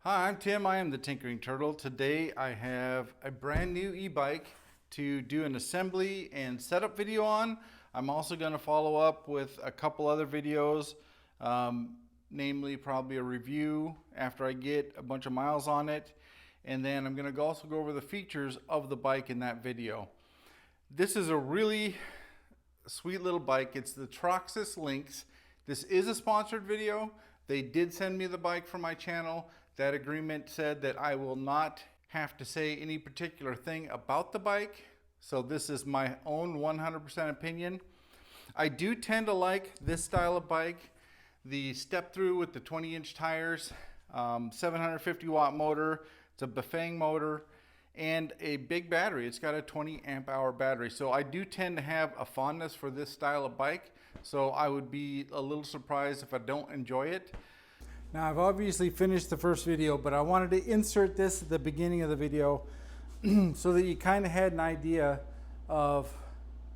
Hi, I'm Tim. I am the Tinkering Turtle. Today I have a brand new e-bike to do an assembly and setup video on. I'm also going to follow up with a couple other videos, namely probably a review after I get a bunch of miles on it. And then I'm going to also go over the features of the bike in that video. This is a really sweet little bike. It's the Troxus Lynx. This is a sponsored video. They did send me the bike for my channel. That agreement said that I will not have to say any particular thing about the bike. So this is my own 100% opinion. I do tend to like this style of bike. The step through with the 20-inch tires, 750 watt motor. It's a Bafang motor and a big battery. It's got a 20 amp hour battery. So I do tend to have a fondness for this style of bike. So I would be a little surprised if I don't enjoy it. Now I've obviously finished the first video, but I wanted to insert this at the beginning of the video so that you kind of had an idea of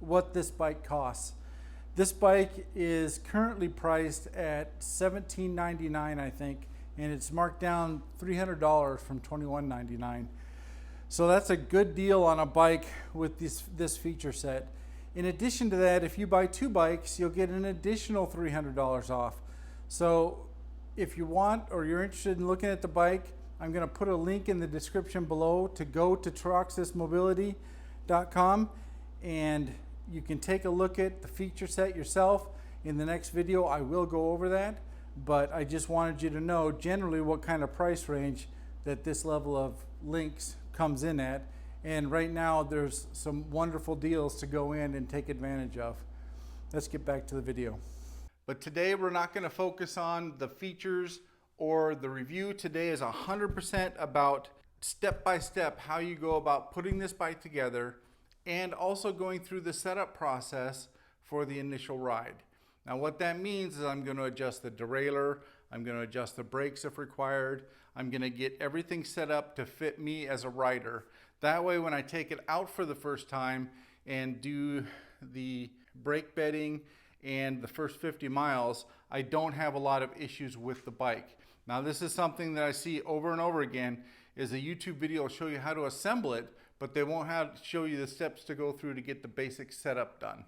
what this bike costs. This bike is currently priced at $17.99, I think, and it's marked down $300 from $21.99. So that's a good deal on a bike with this feature set. In addition to that, if you buy two bikes, you'll get an additional $300 off. So if you want or you're interested in looking at the bike, I'm going to put a link in the description below to go to troxusmobility.com and you can take a look at the feature set yourself. In the next video I will go over that, but I just wanted you to know generally what kind of price range that this level of Lynx comes in at. And right now there's some wonderful deals to go in and take advantage of. Let's get back to the video. But today we're not going to focus on the features or the review. Today is 100% about step-by-step how you go about putting this bike together and also going through the setup process for the initial ride. Now what that means is I'm going to adjust the derailleur, I'm going to adjust the brakes if required, I'm going to get everything set up to fit me as a rider. That way when I take it out for the first time and do the brake bedding and the first 50 miles, I don't have a lot of issues with the bike. Now this is something that I see over and over again, is a YouTube video will show you how to assemble it, but they won't show you the steps to go through to get the basic setup done.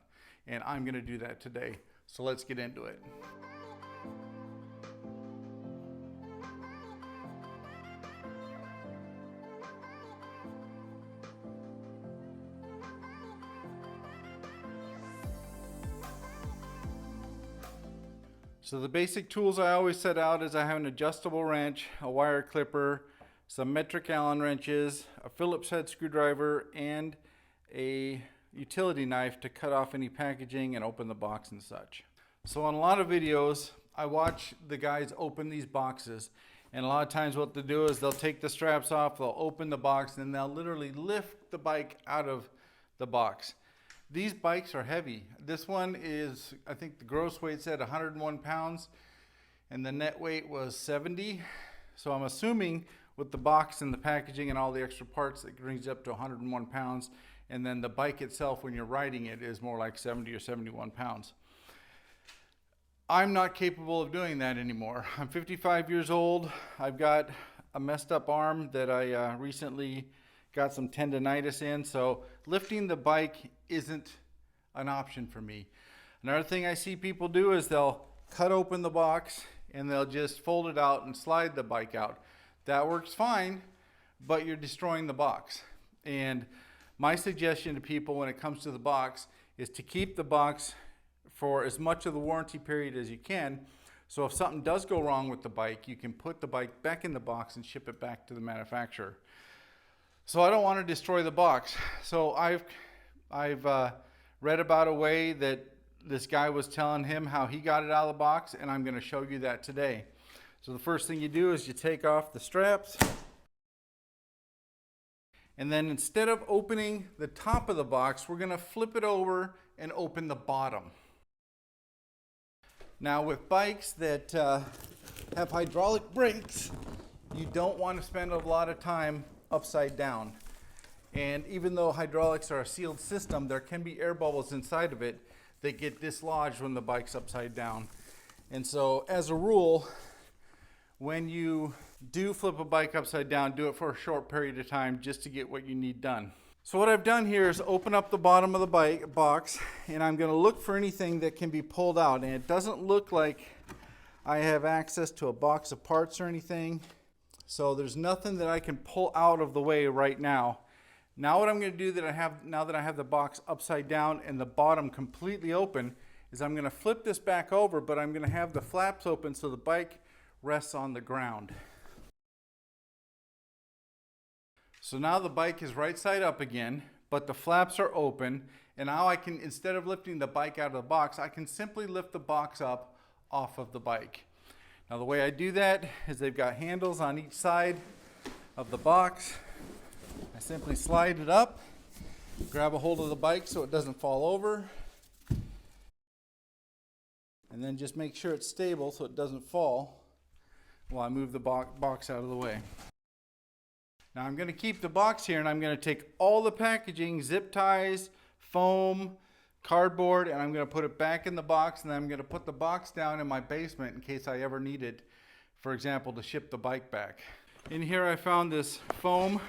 And I'm going to do that today. So let's get into it. So the basic tools I always set out is I have an adjustable wrench, a wire clipper, some metric Allen wrenches, a Phillips head screwdriver, and a utility knife to cut off any packaging and open the box and such. So on a lot of videos, I watch the guys open these boxes. And a lot of times what they'll do is they'll take the straps off, they'll open the box, and they'll literally lift the bike out of the box. These bikes are heavy. This one is, I think the gross weight said 101 pounds and the net weight was 70. So I'm assuming with the box and the packaging and all the extra parts that brings up to 101 pounds. And then the bike itself, when you're riding it, is more like 70 or 71 pounds. I'm not capable of doing that anymore. I'm 55 years old. I've got a messed up arm that I recently got some tendonitis in, so lifting the bike isn't an option for me. Another thing I see people do is they'll cut open the box and they'll just fold it out and slide the bike out. That works fine, but you're destroying the box. And my suggestion to people when it comes to the box is to keep the box for as much of the warranty period as you can. So if something does go wrong with the bike, you can put the bike back in the box and ship it back to the manufacturer. So I don't want to destroy the box. So I've read about a way that this guy was telling him how he got it out of the box, and I'm going to show you that today. So the first thing you do is you take off the straps, and then instead of opening the top of the box, we're going to flip it over and open the bottom. Now with bikes that have hydraulic brakes, you don't want to spend a lot of time upside down. And even though hydraulics are a sealed system, there can be air bubbles inside of it that get dislodged when the bike's upside down. And so as a rule, when you do flip a bike upside down, do it for a short period of time just to get what you need done. So what I've done here is open up the bottom of the bike box, and I'm going to look for anything that can be pulled out. And it doesn't look like I have access to a box of parts or anything. So there's nothing that I can pull out of the way right now. Now what I'm going to do now that I have the box upside down and the bottom completely open is I'm going to flip this back over, but I'm going to have the flaps open so the bike rests on the ground. So now the bike is right side up again, but the flaps are open, and now I can, instead of lifting the bike out of the box, I can simply lift the box up off of the bike. Now the way I do that is they've got handles on each side of the box. I simply slide it up, grab a hold of the bike so it doesn't fall over, and then just make sure it's stable so it doesn't fall while I move the box out of the way. Now I'm going to keep the box here, and I'm going to take all the packaging, zip ties, foam, cardboard, and I'm going to put it back in the box, and then I'm going to put the box down in my basement in case I ever need it, for example, to ship the bike back. In here I found this foam,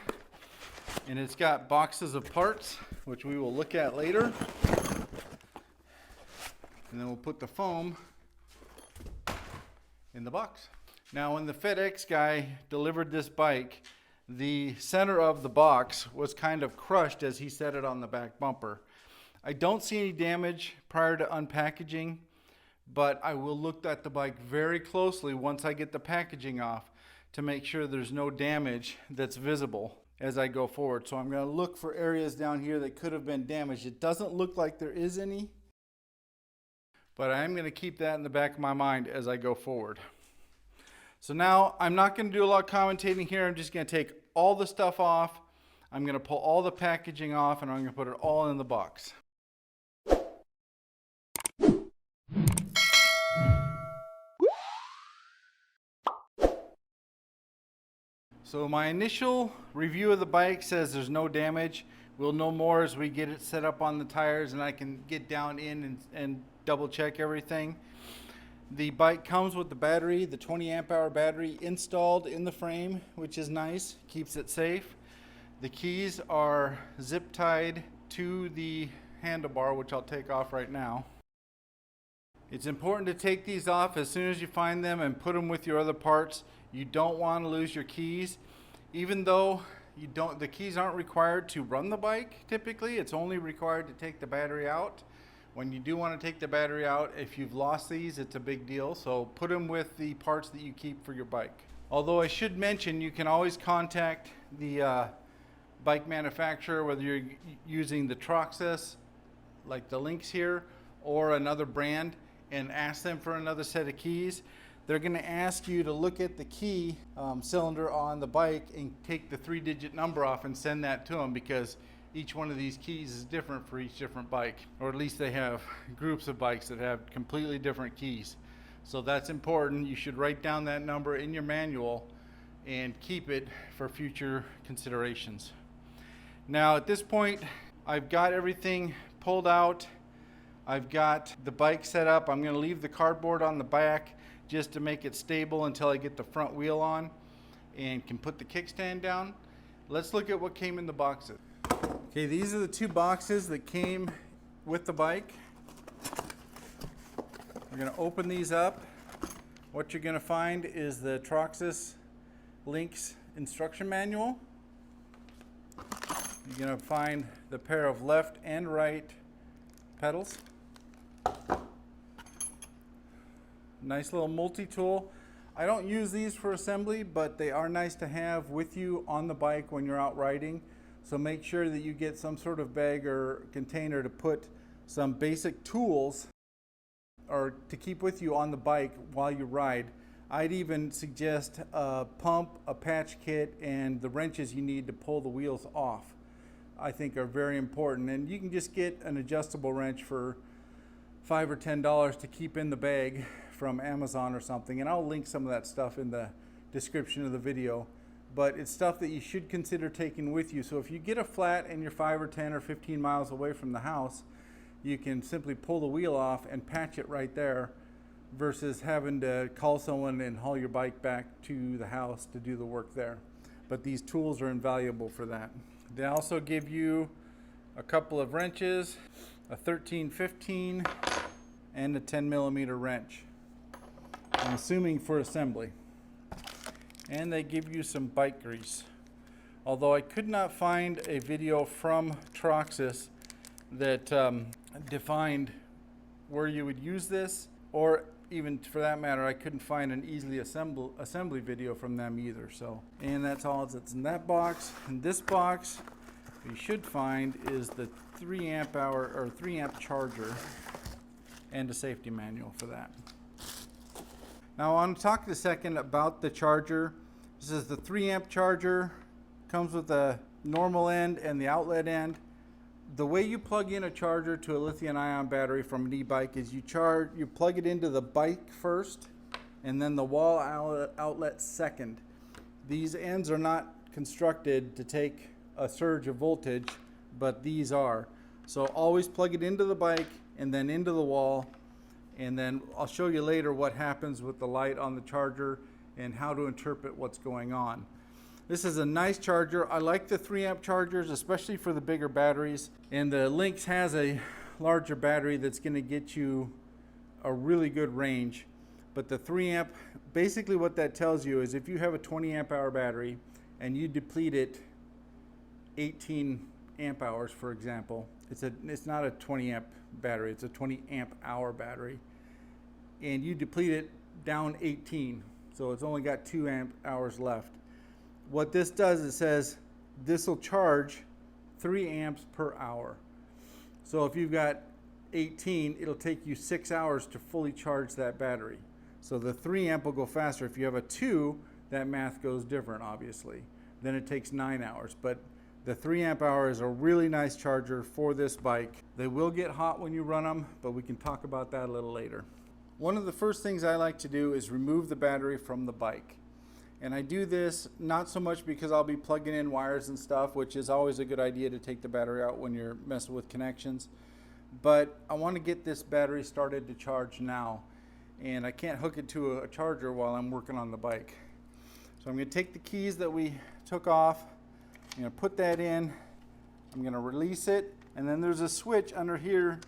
and it's got boxes of parts, which we will look at later. And then we'll put the foam in the box. Now when the FedEx guy delivered this bike, the center of the box was kind of crushed as he set it on the back bumper. I don't see any damage prior to unpackaging, but I will look at the bike very closely once I get the packaging off to make sure there's no damage that's visible as I go forward. So I'm going to look for areas down here that could have been damaged. It doesn't look like there is any, but I am going to keep that in the back of my mind as I go forward. So now I'm not going to do a lot of commentating here. I'm just going to take all the stuff off. I'm going to pull all the packaging off, and I'm going to put it all in the box. So my initial review of the bike says there's no damage. We'll know more as we get it set up on the tires and I can get down in and double check everything. The bike comes with the battery, the 20 amp hour battery installed in the frame, which is nice, keeps it safe. The keys are zip tied to the handlebar, which I'll take off right now. It's important to take these off as soon as you find them and put them with your other parts. You don't want to lose your keys. Even though the keys aren't required to run the bike typically, it's only required to take the battery out. When you do want to take the battery out, if you've lost these, it's a big deal. So put them with the parts that you keep for your bike. Although I should mention, you can always contact the bike manufacturer, whether you're using the Troxus, like the Lynx here, or another brand, and ask them for another set of keys. They're going to ask you to look at the key cylinder on the bike and take the 3-digit number off and send that to them, because each one of these keys is different for each different bike, or at least they have groups of bikes that have completely different keys. So that's important. You should write down that number in your manual and keep it for future considerations. Now at this point, I've got everything pulled out. I've got the bike set up. I'm going to leave the cardboard on the back just to make it stable until I get the front wheel on and can put the kickstand down. Let's look at what came in the boxes. Okay, these are the 2 boxes that came with the bike. We're going to open these up. What you're going to find is the Troxus Lynx instruction manual. You're going to find the pair of left and right pedals. Nice little multi-tool. I don't use these for assembly, but they are nice to have with you on the bike when you're out riding. So make sure that you get some sort of bag or container to put some basic tools or to keep with you on the bike while you ride. I'd even suggest a pump, a patch kit, and the wrenches you need to pull the wheels off. I think are very important. And you can just get an adjustable wrench for $5 or $10 to keep in the bag from Amazon or something. And I'll link some of that stuff in the description of the video. But it's stuff that you should consider taking with you. So if you get a flat and you're 5 or 10 or 15 miles away from the house, you can simply pull the wheel off and patch it right there versus having to call someone and haul your bike back to the house to do the work there. But these tools are invaluable for that. They also give you a couple of wrenches, a 13-15 and a 10mm wrench, I'm assuming for assembly. And they give you some bike grease. Although I could not find a video from Troxus that defined where you would use this, or even for that matter, I couldn't find an easily assembly video from them either. So, and that's all that's in that box. In this box, you should find is the 3 amp hour or 3 amp charger and a safety manual for that. Now I want to talk a second about the charger. This is the 3 amp charger. Comes with a normal end and the outlet end. The way you plug in a charger to a lithium-ion battery from an e-bike is you plug it into the bike first and then the wall outlet second. These ends are not constructed to take a surge of voltage, but these are. So always plug it into the bike and then into the wall, and then I'll show you later what happens with the light on the charger and how to interpret what's going on. This is a nice charger. I like the 3 amp chargers, especially for the bigger batteries. And the Lynx has a larger battery that's going to get you a really good range. But the 3 amp, basically what that tells you is if you have a 20 amp hour battery and you deplete it 18 amp hours, for example, it's not a 20 amp battery, it's a 20 amp hour battery. And you deplete it down 18, so it's only got 2 amp hours left. What this does, it says this will charge 3 amps per hour. So if you've got 18, it'll take you 6 hours to fully charge that battery. So the 3 amp will go faster. If you have a 2, that math goes different, obviously. Then it takes 9 hours. But the 3 amp hour is a really nice charger for this bike. They will get hot when you run them, but we can talk about that a little later. One of the first things I like to do is remove the battery from the bike. And I do this not so much because I'll be plugging in wires and stuff, which is always a good idea to take the battery out when you're messing with connections. But I want to get this battery started to charge now. And I can't hook it to a charger while I'm working on the bike. So I'm going to take the keys that we took off. I'm going to put that in. I'm going to release it. And then there's a switch under here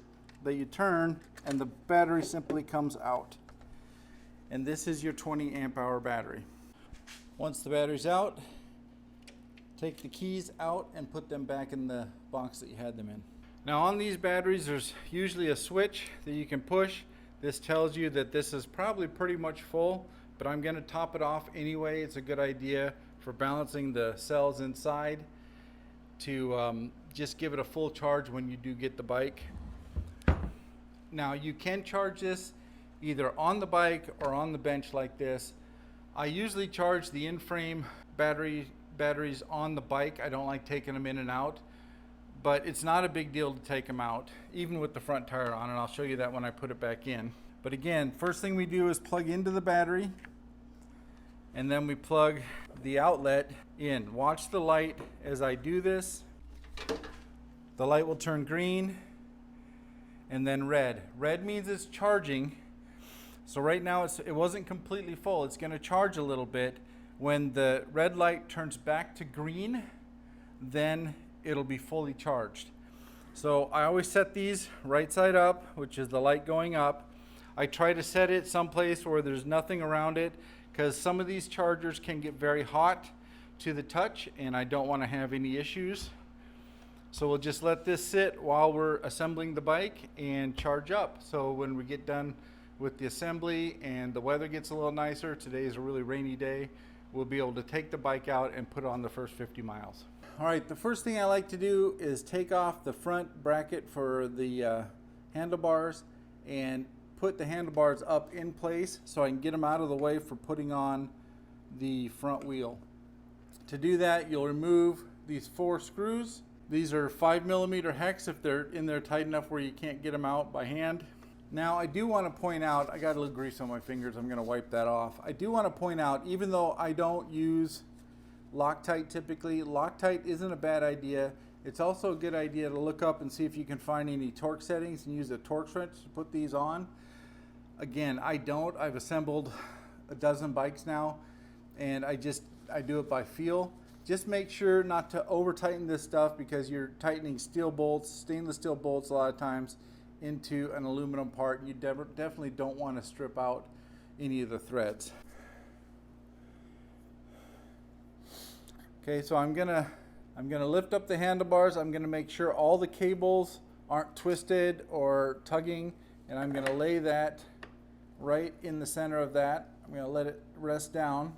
that you turn and the battery simply comes out. And this is your 20 amp hour battery. Once the battery's out, take the keys out and put them back in the box that you had them in. Now on these batteries, there's usually a switch that you can push. This tells you that this is probably pretty much full, but I'm going to top it off anyway. It's a good idea for balancing the cells inside to just give it a full charge when you do get the bike. Now you can charge this either on the bike or on the bench like this. I usually charge the in-frame batteries on the bike. I don't like taking them in and out, but it's not a big deal to take them out, even with the front tire on, and I'll show you that when I put it back in. But again, first thing we do is plug into the battery, and then we plug the outlet in. Watch the light as I do this. The light will turn green and then red. Red means it's charging. So right now it wasn't completely full. It's going to charge a little bit. When the red light turns back to green, then it'll be fully charged. So I always set these right side up, which is the light going up. I try to set it someplace where there's nothing around it, because some of these chargers can get very hot to the touch and I don't want to have any issues. So we'll just let this sit while we're assembling the bike and charge up. So when we get done with the assembly and the weather gets a little nicer, today is a really rainy day, we'll be able to take the bike out and put on the first 50 miles. All right, the first thing I like to do is take off the front bracket for the handlebars and put the handlebars up in place so I can get them out of the way for putting on the front wheel. To do that, you'll remove these 4 screws. These are 5mm hex if they're in there tight enough where you can't get them out by hand. Now I do want to point out, I got a little grease on my fingers, I'm going to wipe that off. I do want to point out, even though I don't use Loctite typically, Loctite isn't a bad idea. It's also a good idea to look up and see if you can find any torque settings and use a torque wrench to put these on. Again, I've assembled a dozen bikes now, and I do it by feel. Just make sure not to over tighten this stuff, because you're tightening steel bolts, stainless steel bolts a lot of times, into an aluminum part. You definitely don't want to strip out any of the threads. Okay, so I'm gonna lift up the handlebars. I'm gonna make sure all the cables aren't twisted or tugging, and I'm gonna lay that right in the center of that. I'm gonna let it rest down.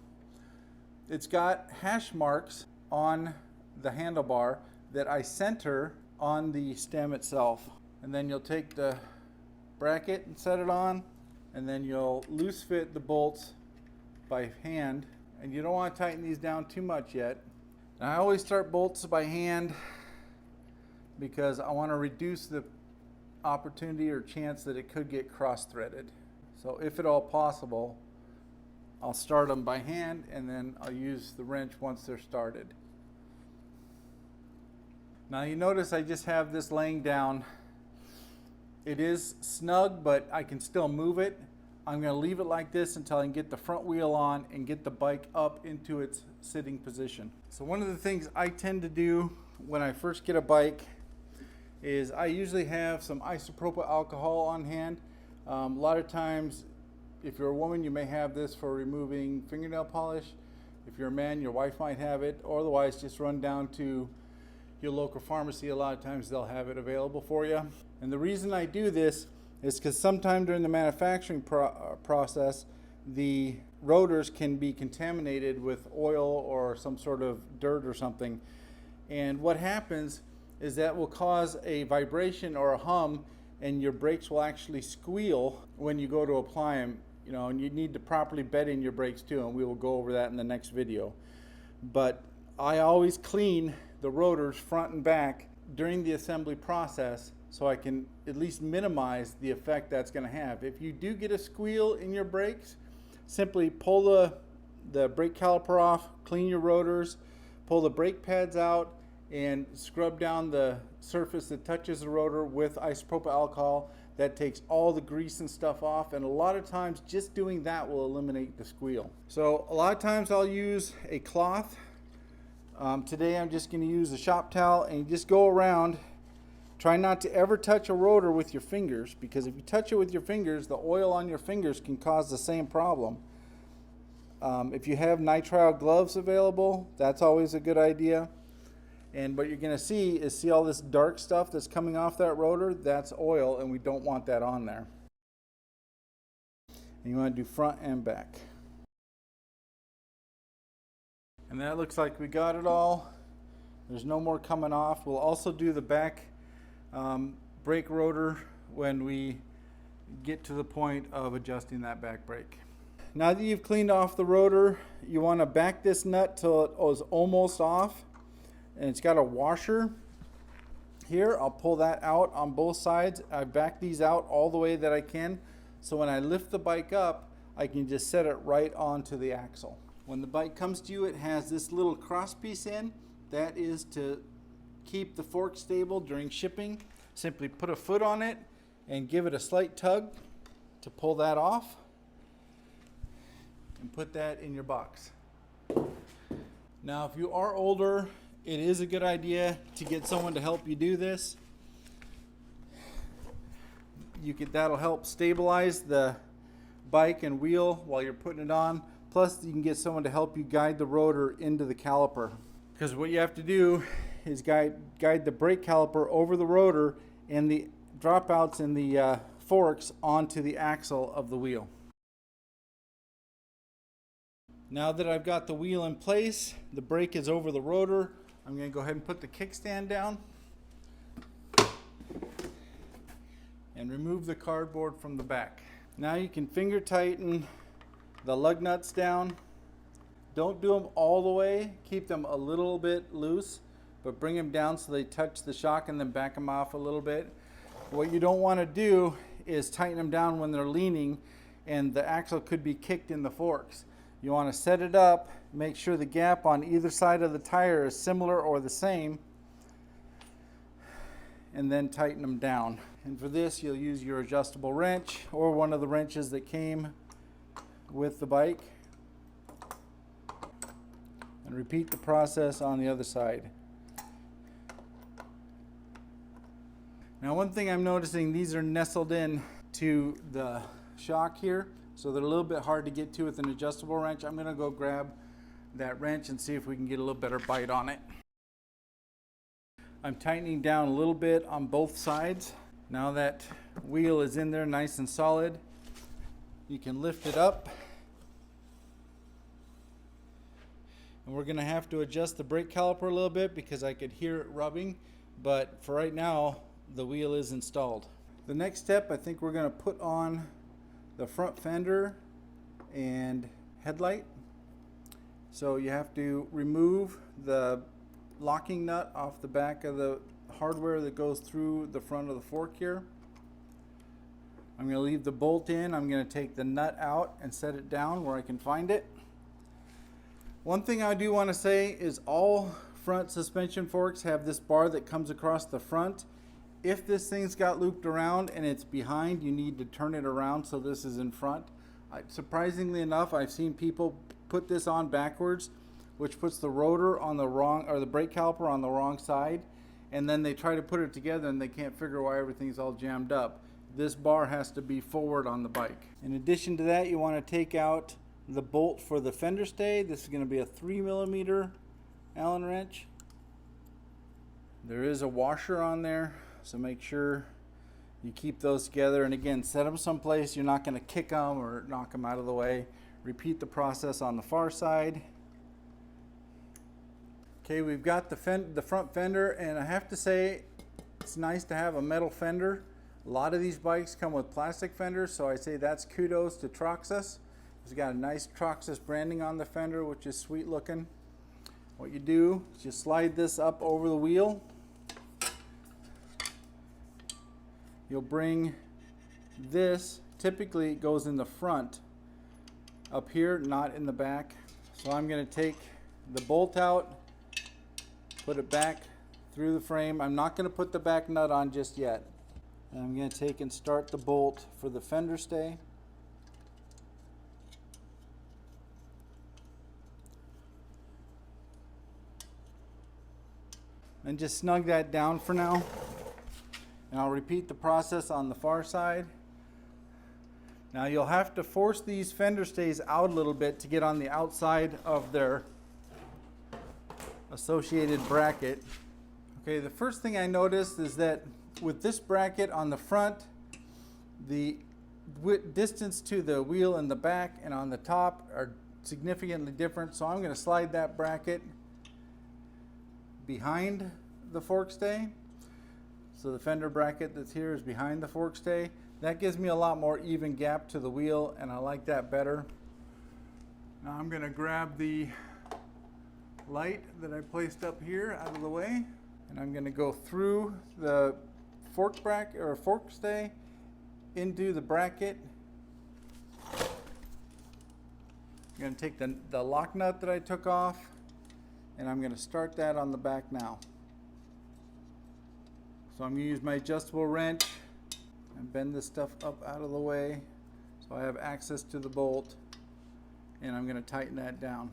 It's got hash marks on the handlebar that I center on the stem itself. And then you'll take the bracket and set it on, and then you'll loose fit the bolts by hand. And you don't want to tighten these down too much yet. Now, I always start bolts by hand because I want to reduce the opportunity or chance that it could get cross-threaded. So if at all possible, I'll start them by hand, and then I'll use the wrench once they're started. Now you notice I just have this laying down. It is snug, but I can still move it. I'm going to leave it like this until I can get the front wheel on and get the bike up into its sitting position. So one of the things I tend to do when I first get a bike is I usually have some isopropyl alcohol on hand. A lot of times, if you're a woman, you may have this for removing fingernail polish. If you're a man, your wife might have it, or otherwise just run down to your local pharmacy. A lot of times they'll have it available for you. And the reason I do this is because sometime during the manufacturing process, the rotors can be contaminated with oil or some sort of dirt or something. And what happens is that will cause a vibration or a hum, and your brakes will actually squeal when you go to apply them. You know, and you need to properly bed in your brakes too, and we will go over that in the next video. But I always clean the rotors front and back during the assembly process, so I can at least minimize the effect that's going to have. If you do get a squeal in your brakes, simply pull the brake caliper off, clean your rotors, pull the brake pads out, and scrub down the surface that touches the rotor with isopropyl alcohol. That takes all the grease and stuff off, and a lot of times just doing that will eliminate the squeal. So a lot of times I'll use a cloth. Today I'm just going to use a shop towel, and you just go around. Try not to ever touch a rotor with your fingers, because if you touch it with your fingers, the oil on your fingers can cause the same problem. If you have nitrile gloves available, that's always a good idea. And what you're going to see all this dark stuff that's coming off that rotor. That's oil, and we don't want that on there. And you want to do front and back. And that looks like we got it all. There's no more coming off. We'll also do the back brake rotor when we get to the point of adjusting that back brake. Now that you've cleaned off the rotor, you want to back this nut till it is almost off, and it's got a washer here. I'll pull that out on both sides. I back these out all the way that I can, so when I lift the bike up, I can just set it right onto the axle. When the bike comes to you, it has this little cross piece in. That is to keep the fork stable during shipping. Simply put a foot on it and give it a slight tug to pull that off, and put that in your box. Now, if you are older, it is a good idea to get someone to help you do this. That'll help stabilize the bike and wheel while you're putting it on. Plus, you can get someone to help you guide the rotor into the caliper. Because what you have to do is guide the brake caliper over the rotor and the dropouts in the forks onto the axle of the wheel. Now that I've got the wheel in place, the brake is over the rotor, I'm going to go ahead and put the kickstand down and remove the cardboard from the back. Now you can finger tighten the lug nuts down. Don't do them all the way, keep them a little bit loose, but bring them down so they touch the shock, and then back them off a little bit. What you don't want to do is tighten them down when they're leaning and the axle could be kicked in the forks. You want to set it up, make sure the gap on either side of the tire is similar or the same, and then tighten them down. And for this, you'll use your adjustable wrench or one of the wrenches that came with the bike. And repeat the process on the other side. Now, one thing I'm noticing, these are nestled in to the shock here, so they're a little bit hard to get to with an adjustable wrench. I'm going to go grab that wrench and see if we can get a little better bite on it. I'm tightening down a little bit on both sides. Now that wheel is in there nice and solid, you can lift it up. And we're going to have to adjust the brake caliper a little bit because I could hear it rubbing, but for right now, the wheel is installed. The next step, I think we're going to put on the front fender and headlight. So you have to remove the locking nut off the back of the hardware that goes through the front of the fork here. I'm going to leave the bolt in. I'm going to take the nut out and set it down where I can find it. One thing I do want to say is all front suspension forks have this bar that comes across the front. If this thing's got looped around and it's behind, you need to turn it around so this is in front. Surprisingly enough, I've seen people put this on backwards, which puts the rotor on the wrong, or the brake caliper on the wrong side, and then they try to put it together and they can't figure why everything's all jammed up. This bar has to be forward on the bike. In addition to that, you want to take out the bolt for the fender stay. This is going to be a 3mm Allen wrench. There is a washer on there, so make sure you keep those together, and again, set them someplace you're not going to kick them or knock them out of the way. Repeat the process on the far side. Okay, we've got the front fender, and I have to say it's nice to have a metal fender. A lot of these bikes come with plastic fenders, so I say that's kudos to Troxus. It's got a nice Troxus branding on the fender, which is sweet looking. What you do is you slide this up over the wheel. You'll bring this, typically it goes in the front up here, not in the back. So I'm going to take the bolt out, put it back through the frame. I'm not going to put the back nut on just yet. And I'm going to take and start the bolt for the fender stay. And just snug that down for now. And I'll repeat the process on the far side. Now you'll have to force these fender stays out a little bit to get on the outside of their associated bracket. Okay, the first thing I noticed is that with this bracket on the front, the distance to the wheel in the back and on the top are significantly different. So I'm going to slide that bracket behind the fork stay. So the fender bracket that's here is behind the fork stay. That gives me a lot more even gap to the wheel, and I like that better. Now I'm going to grab the light that I placed up here out of the way, and I'm going to go through the fork bracket or fork stay into the bracket. I'm going to take the lock nut that I took off, and I'm going to start that on the back now. So I'm going to use my adjustable wrench and bend this stuff up out of the way so I have access to the bolt, and I'm going to tighten that down.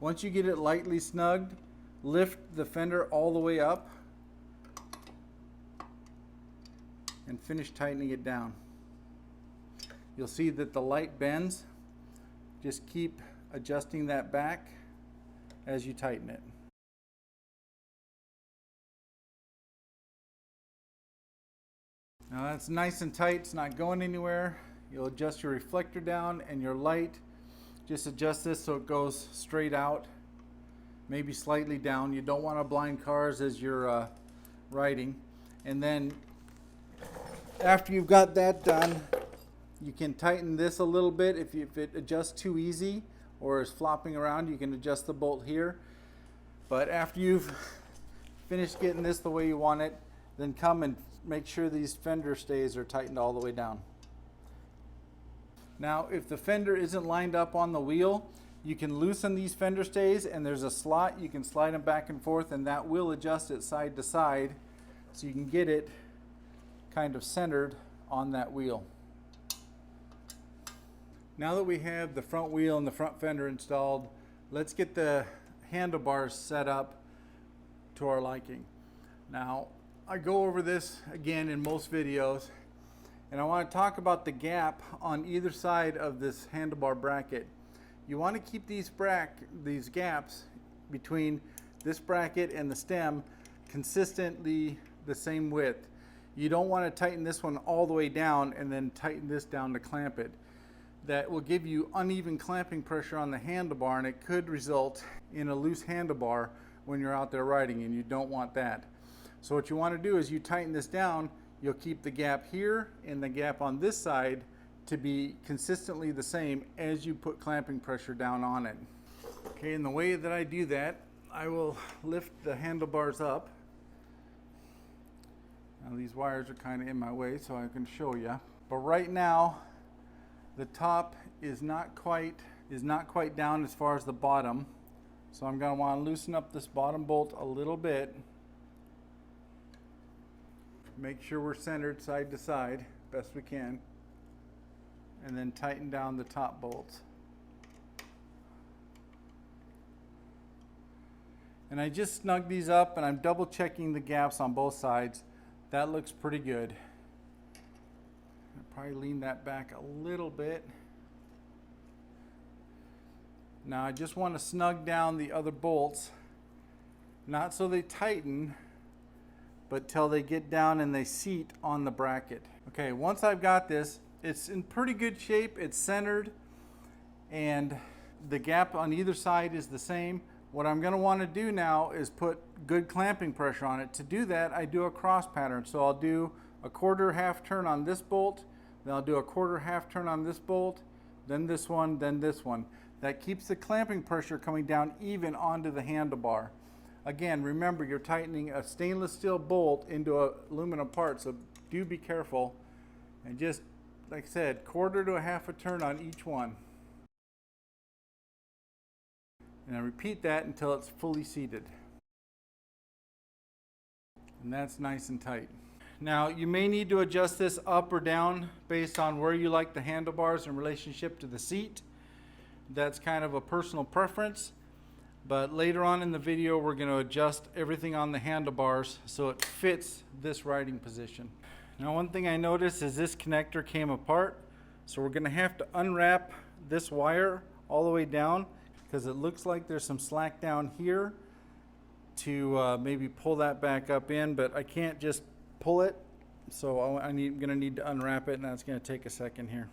Once you get it lightly snugged, lift the fender all the way up and finish tightening it down. You'll see that the light bends. Just keep adjusting that back as you tighten it. Now that's nice and tight, it's not going anywhere. You'll adjust your reflector down and your light. Just adjust this so it goes straight out, maybe slightly down. You don't want to blind cars as you're riding. And then after you've got that done, you can tighten this a little bit. If it adjusts too easy or is flopping around, you can adjust the bolt here. But after you've finished getting this the way you want it, then come and make sure these fender stays are tightened all the way down. Now, if the fender isn't lined up on the wheel, you can loosen these fender stays, and there's a slot. You can slide them back and forth, and that will adjust it side to side so you can get it kind of centered on that wheel. Now that we have the front wheel and the front fender installed, let's get the handlebars set up to our liking. Now, I go over this again in most videos, and I want to talk about the gap on either side of this handlebar bracket. You want to keep these gaps between this bracket and the stem consistently the same width. You don't want to tighten this one all the way down and then tighten this down to clamp it. That will give you uneven clamping pressure on the handlebar, and it could result in a loose handlebar when you're out there riding, and you don't want that. So what you want to do is you tighten this down, you'll keep the gap here and the gap on this side to be consistently the same as you put clamping pressure down on it. Okay, and the way that I do that, I will lift the handlebars up. Now these wires are kind of in my way, so I can show you. But right now, the top is not quite down as far as the bottom. So I'm going to want to loosen up this bottom bolt a little bit. Make sure we're centered side to side best we can. And then tighten down the top bolts. And I just snug these up, and I'm double checking the gaps on both sides. That looks pretty good. Probably lean that back a little bit. Now I just want to snug down the other bolts, not so they tighten, but till they get down and they seat on the bracket. Okay, once I've got this, it's in pretty good shape, it's centered, and the gap on either side is the same. What I'm going to want to do now is put good clamping pressure on it. To do that, I do a cross pattern. So I'll do a quarter half turn on this bolt, then I'll do a quarter half turn on this bolt, then this one, then this one. That keeps the clamping pressure coming down even onto the handlebar. Again, remember, you're tightening a stainless steel bolt into an aluminum part, so do be careful. And just, like I said, quarter to a half a turn on each one. And I repeat that until it's fully seated. And that's nice and tight. Now, you may need to adjust this up or down based on where you like the handlebars in relationship to the seat. That's kind of a personal preference. But later on in the video, we're going to adjust everything on the handlebars so it fits this riding position. Now, one thing I noticed is this connector came apart. So we're going to have to unwrap this wire all the way down, because it looks like there's some slack down here to maybe pull that back up in, but I can't just pull it, so I'm going to need to unwrap it, and that's going to take a second here.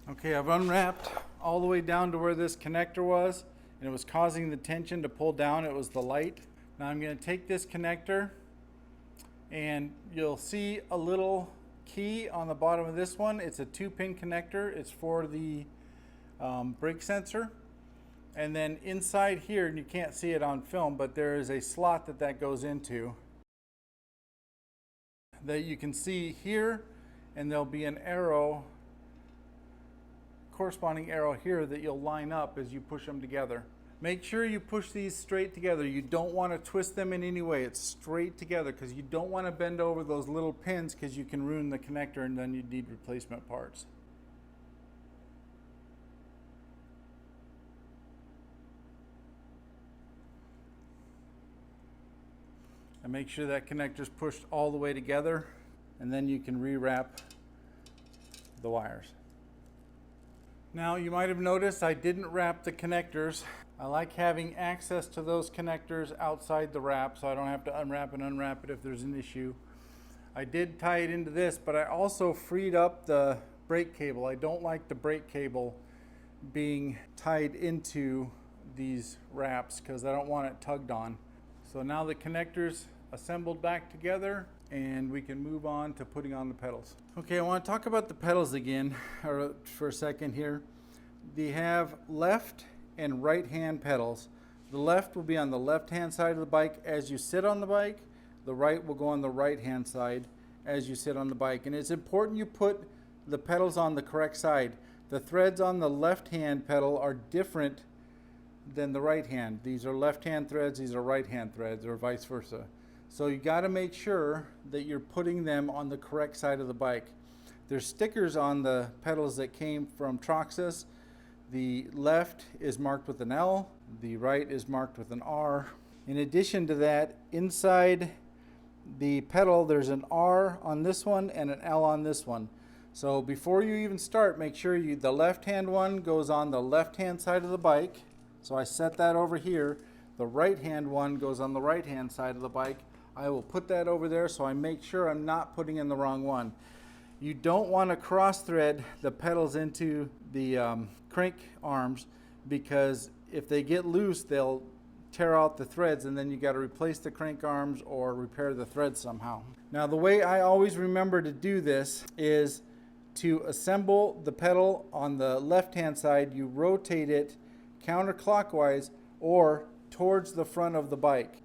Okay, I've unwrapped all the way down to where this connector was, and it was causing the tension to pull down. It was the light. Now I'm going to take this connector, and you'll see a little key on the bottom of this one. It's a 2-pin connector. It's for the brake sensor. And then inside here, and you can't see it on film, but there is a slot that goes into that you can see here, and there'll be an arrow, corresponding arrow here, that you'll line up as you push them together. Make sure you push these straight together. You don't want to twist them in any way. It's straight together, because you don't want to bend over those little pins, because you can ruin the connector and then you need replacement parts. And make sure that connector's pushed all the way together, and then you can rewrap the wires. Now, you might have noticed I didn't wrap the connectors. I like having access to those connectors outside the wrap, so I don't have to unwrap and unwrap it if there's an issue. I did tie it into this, but I also freed up the brake cable. I don't like the brake cable being tied into these wraps because I don't want it tugged on. So now the connectors assembled back together, and we can move on to putting on the pedals. Okay, I want to talk about the pedals again for a second here. They have left and right hand pedals. The left will be on the left hand side of the bike as you sit on the bike. The right will go on the right hand side as you sit on the bike. And it's important you put the pedals on the correct side. The threads on the left hand pedal are different than the right hand. These are left hand threads, these are right hand threads, or vice versa. So you got to make sure that you're putting them on the correct side of the bike. There's stickers on the pedals that came from Troxus. The left is marked with an L, the right is marked with an R. In addition to that, inside the pedal there's an R on this one and an L on this one. So before you even start, make sure the left hand one goes on the left hand side of the bike. So I set that over here. The right hand one goes on the right hand side of the bike. I will put that over there so I make sure I'm not putting in the wrong one. You don't want to cross thread the pedals into the crank arms, because if they get loose they'll tear out the threads, and then you got to replace the crank arms or repair the threads somehow. Now the way I always remember to do this is to assemble the pedal on the left hand side. You rotate it counterclockwise or towards the front of the bike.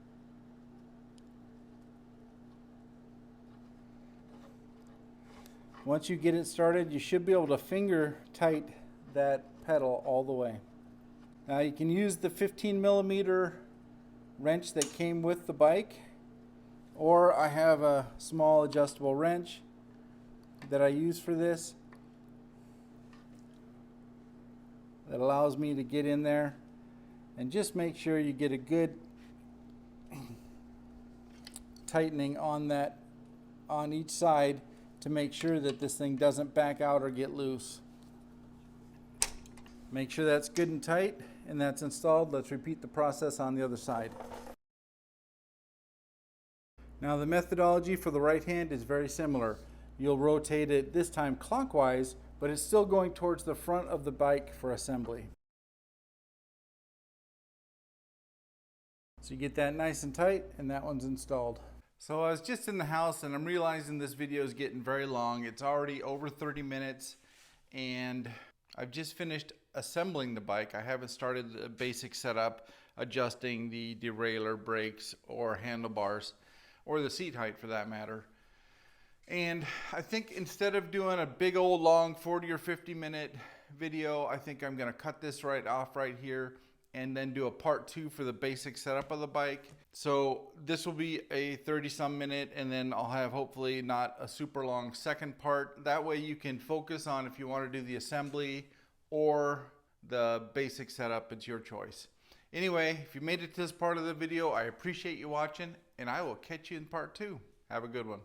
Once you get it started, you should be able to finger tight that pedal all the way. Now you can use the 15mm wrench that came with the bike, or I have a small adjustable wrench that I use for this that allows me to get in there, and just make sure you get a good tightening on that, on each side, to make sure that this thing doesn't back out or get loose. Make sure that's good and tight and that's installed. Let's repeat the process on the other side. Now the methodology for the right hand is very similar. You'll rotate it this time clockwise, but it's still going towards the front of the bike for assembly. So you get that nice and tight, and that one's installed. So I was just in the house and I'm realizing this video is getting very long. It's already over 30 minutes and I've just finished assembling the bike. I haven't started the basic setup, adjusting the derailleur, brakes, or handlebars, or the seat height for that matter. And I think instead of doing a big old long 40 or 50 minute video, I think I'm gonna cut this right off right here and then do a part 2 for the basic setup of the bike. So this will be a 30-some minute, and then I'll have hopefully not a super long second part. That way you can focus on if you want to do the assembly or the basic setup. It's your choice. Anyway, if you made it to this part of the video, I appreciate you watching, and I will catch you in part 2. Have a good one.